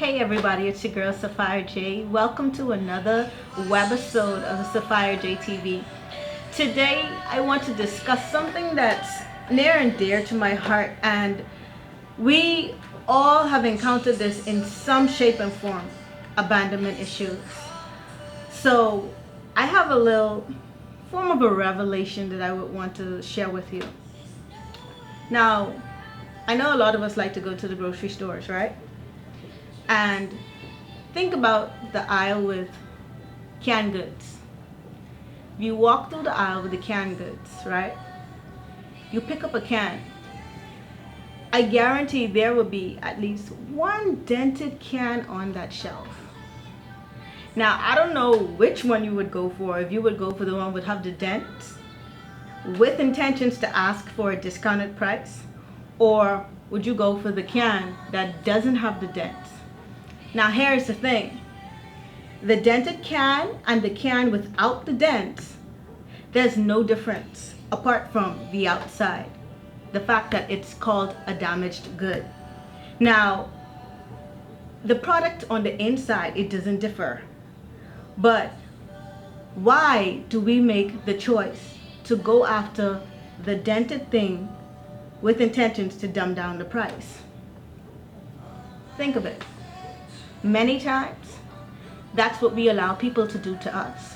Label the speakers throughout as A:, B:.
A: Hey everybody, it's your girl Sapphire-J. Welcome to another webisode of the Sapphire-J TV. Today I want to discuss something that's near and dear to my heart, and we all have encountered this in some shape and form: abandonment issues. So I have a little form of a revelation that I would want to share with you. Now, I know a lot of us like to go to the grocery stores, right? And think about the aisle with canned goods. You walk through the aisle with the canned goods, right? You pick up a can. I guarantee there will be at least one dented can on that shelf. Now, I don't know which one you would go for. If you would go for the one would have the dents with intentions to ask for a discounted price, or would you go for the can that doesn't have the dents? Now here's the thing. The dented can and the can without the dents, there's no difference apart from the outside. The fact that it's called a damaged good. Now, the product on the inside, it doesn't differ. But why do we make the choice to go after the dented thing with intentions to dumb down the price? Think of it. Many times, that's what we allow people to do to us.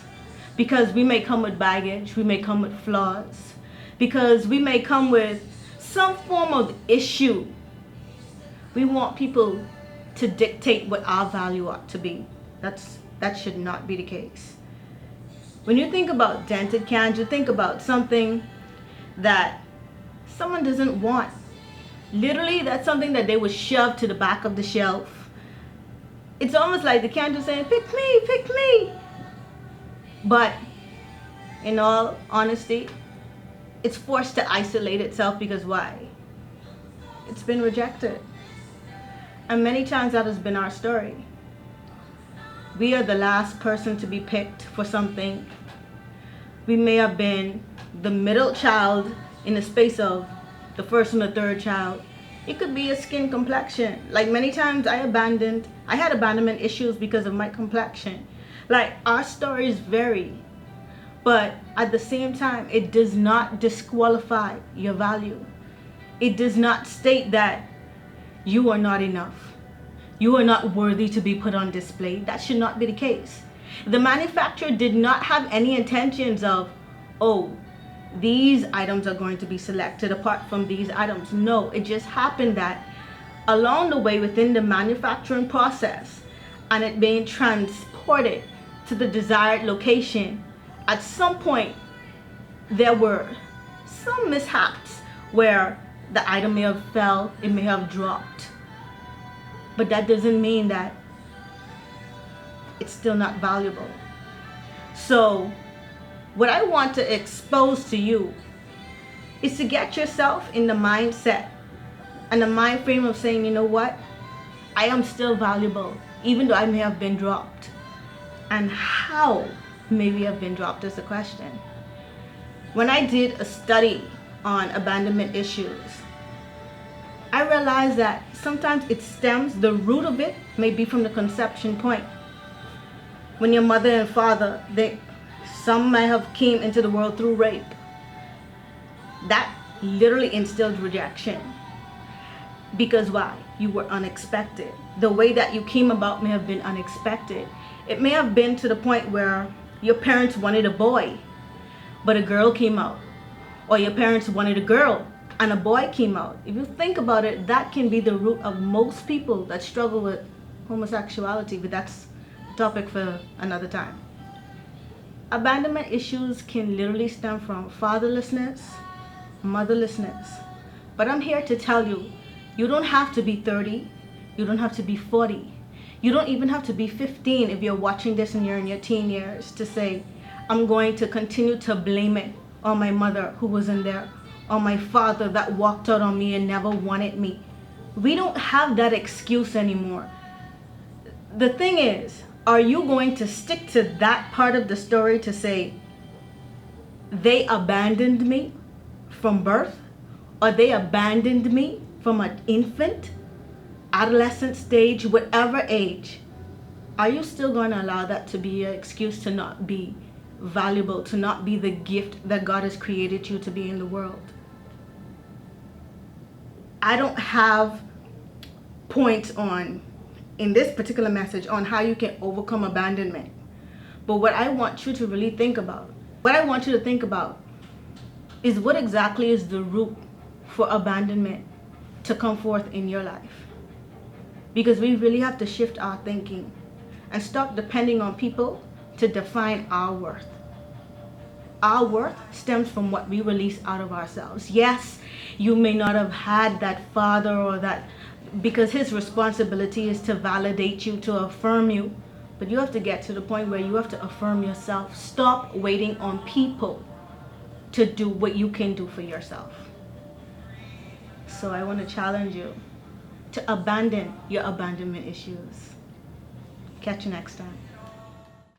A: Because we may come with baggage, we may come with flaws, because we may come with some form of issue. We want people to dictate what our value ought to be. That should not be the case. When you think about dented cans, you think about something that someone doesn't want. Literally, that's something that they would shove to the back of the shelf. It's almost like the can just saying, pick me, pick me. But in all honesty, it's forced to isolate itself because why? It's been rejected. And many times that has been our story. We are the last person to be picked for something. We may have been the middle child in the space of the first and the third child. It could be a skin complexion. Like many times I had abandonment issues because of my complexion. Like our stories vary. But at the same time, it does not disqualify your value. It does not state that you are not enough. You are not worthy to be put on display. That should not be the case. The manufacturer did not have any intentions of, oh, these items are going to be selected apart from these items. No, it just happened that along the way within the manufacturing process and it being transported to the desired location, at some point there were some mishaps where the item may have fell, it may have dropped. But that doesn't mean that it's still not valuable. So what I want to expose to you is to get yourself in the mindset and the mind frame of saying, you know what? I am still valuable, even though I may have been dropped. And how may we have been dropped is the question. When I did a study on abandonment issues, I realized that sometimes it stems, the root of it may be from the conception point. When your mother and father, some might have came into the world through rape. That literally instilled rejection. Because why? You were unexpected. The way that you came about may have been unexpected. It may have been to the point where your parents wanted a boy, but a girl came out. Or your parents wanted a girl and a boy came out. If you think about it, that can be the root of most people that struggle with homosexuality, but that's a topic for another time. Abandonment issues can literally stem from fatherlessness, motherlessness. But I'm here to tell you, you don't have to be 30, you don't have to be 40, you don't even have to be 15 if you're watching this and you're in your teen years to say, I'm going to continue to blame it on my mother who wasn't there, on my father that walked out on me and never wanted me. We don't have that excuse anymore. The thing is, are you going to stick to that part of the story to say, they abandoned me from birth, or they abandoned me from an infant? adolescent stage, whatever age, are you still going to allow that to be an excuse to not be valuable, to not be the gift that God has created you to be in the world? I don't have points on, in this particular message, on how you can overcome abandonment. But what I want you to really think about, is what exactly is the root for abandonment to come forth in your life. Because we really have to shift our thinking and stop depending on people to define our worth. Our worth stems from what we release out of ourselves. Yes, you may not have had that father or that, because his responsibility is to validate you, to affirm you. But you have to get to the point where you have to affirm yourself. Stop waiting on people to do what you can do for yourself. So I want to challenge you to abandon your abandonment issues. Catch you next time.